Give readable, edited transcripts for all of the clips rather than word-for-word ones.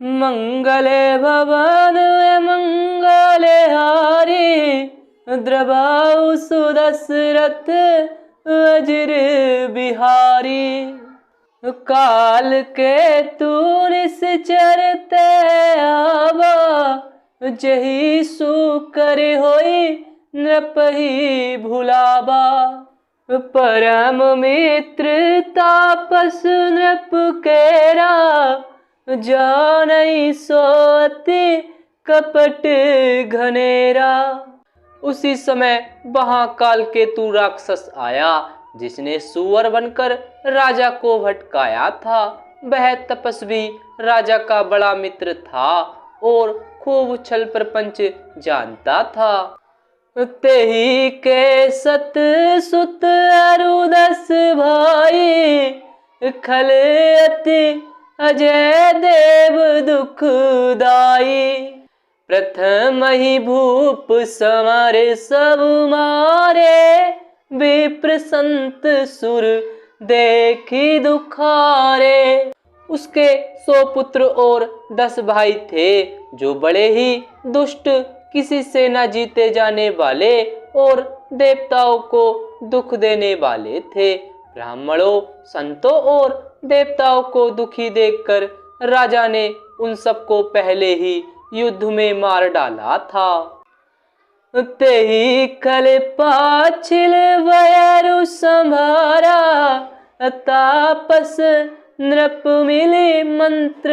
मंगले भवन मंगले हारी, द्रबाहु सुदशरथ वज्र बिहारी। काल के तू निश्चर ते आवा, जही सुकर होई नृपहि भुलावा। परम मित्र तापस नृप केरा, जानई सो अति कपट घनेरा। उसी समय वहां कालकेतु राक्षस आया, जिसने सुअर बनकर राजा को भटकाया था। वह तपस्वी राजा का बड़ा मित्र था और खूब छल प्रपंच जानता था। तेही के सत सुत अरु 10 भाई, खल अति अजय देव दुखदाई। प्रथम ही भूप समर सब मारे, विप्र संत सुर देखी दुखारे। उसके 100 पुत्र और 10 भाई थे, जो बड़े ही दुष्ट, किसी से न जीते जाने वाले और देवताओं को दुख देने वाले थे। ब्राह्मणों, संतों और देवताओं को दुखी देखकर राजा ने उन सबको पहले ही युद्ध में मार डाला था। तेही कल पाछिल वयरु संभारा, तापस नृप मिले मंत्र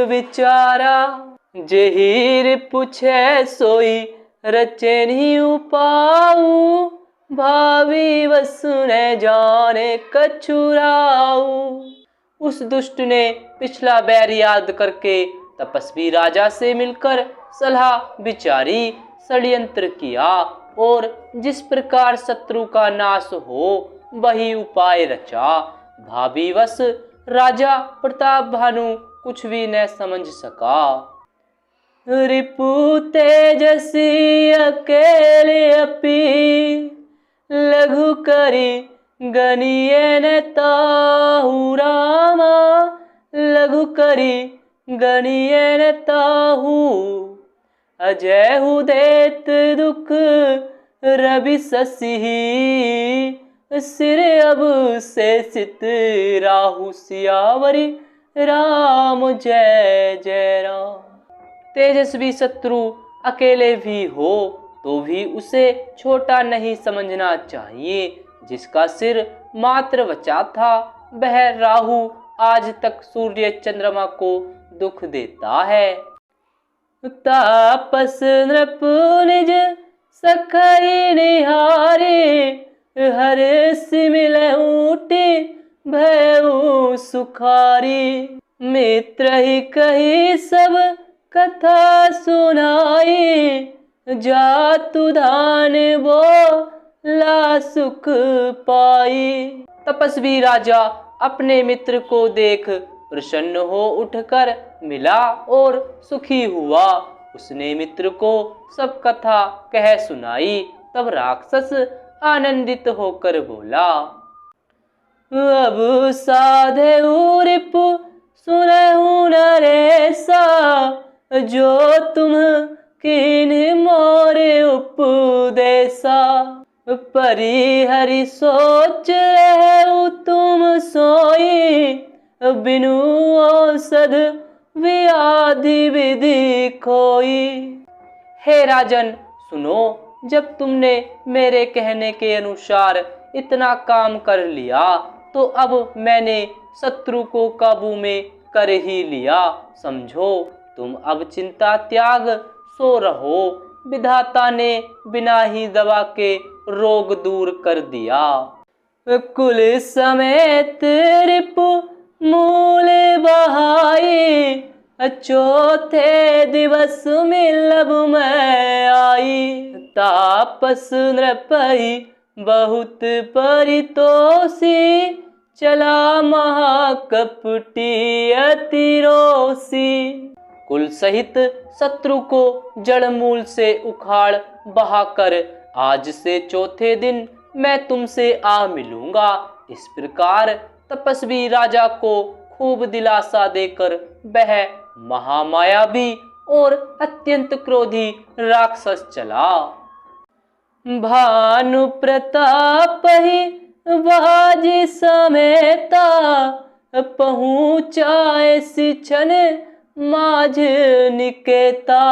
विचारा। जेहीर पूछे सोई रचे नहीं उपाऊ, भावी वसुने जाने कछुराऊ। उस दुष्ट ने पिछला बैर याद करके तपस्वी राजा से मिलकर सलाह विचारी, षड्यंत्र किया और जिस प्रकार शत्रु का नाश हो वही उपाय रचा। भावीवश राजा प्रताप भानु कुछ भी न समझ सका। रिपु तेजसी अकेले अपी, लघु करी गनिये न ताहु रामा। लघु करी गनिये न ताहु, अजय हु देत दुख रवि शशि। सिर अब से सित राहु सियावरी, राम जय जय राम। तेजस्वी शत्रु अकेले भी हो तो भी उसे छोटा नहीं समझना चाहिए। जिसका सिर मात्र बचा था, वह राहु आज तक सूर्य चंद्रमा को दुख देता है। तापस नृप निज सखई निहारे, हर सिमिल ऊटी भयउ सुखारी। मित्र ही कही सब कथा सुनाई, जातु धान वो ला सुख पाई। तपस्वी राजा अपने मित्र को देख प्रसन्न हो उठकर मिला और सुखी हुआ। उसने मित्र को सब कथा कह सुनाई। तब राक्षस आनंदित होकर बोला, अब साधे रिपु सुनहु नरेसा, जो तुम कीन मोरे उपदेशा। परिहरि सोच रहे तुम सोई, बिनु औषध व्याधि विधि खोई। हे राजन सुनो, जब तुमने मेरे कहने के अनुसार इतना काम कर लिया, तो अब मैंने शत्रु को काबू में कर ही लिया। समझो, तुम अब चिंता त्याग सो रहो। विधाता ने बिना ही दवा के रोग दूर कर दिया। कुल समेत रिपु मूल बहाई, चौथे दिवस मिलब मैं आई। तापस नृपहि बहुत परितोषी, चला महाकपटी अतिरोषी। कुल सहित शत्रु को जड़ मूल से उखाड़ बहाकर आज से चौथे दिन मैं तुमसे आ मिलूंगा। इस प्रकार तपस्वी राजा को खूब दिलासा देकर वह महामायावी और अत्यंत क्रोधी राक्षस चला। भानु प्रताप ही बाज समेता, पहुँचाए सिछन माझ निकेता।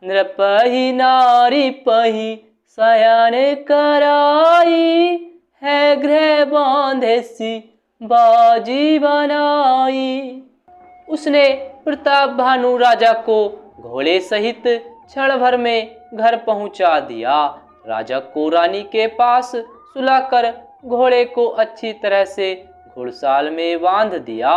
नृपहि नारी पही शयन कराई, है गृह बांधे सी बाजी बनाई। उसने प्रताप भानु राजा को घोड़े सहित क्षण भर में घर पहुंचा दिया। राजा को रानी के पास सुलाकर घोड़े को अच्छी तरह से घुड़साल में बांध दिया।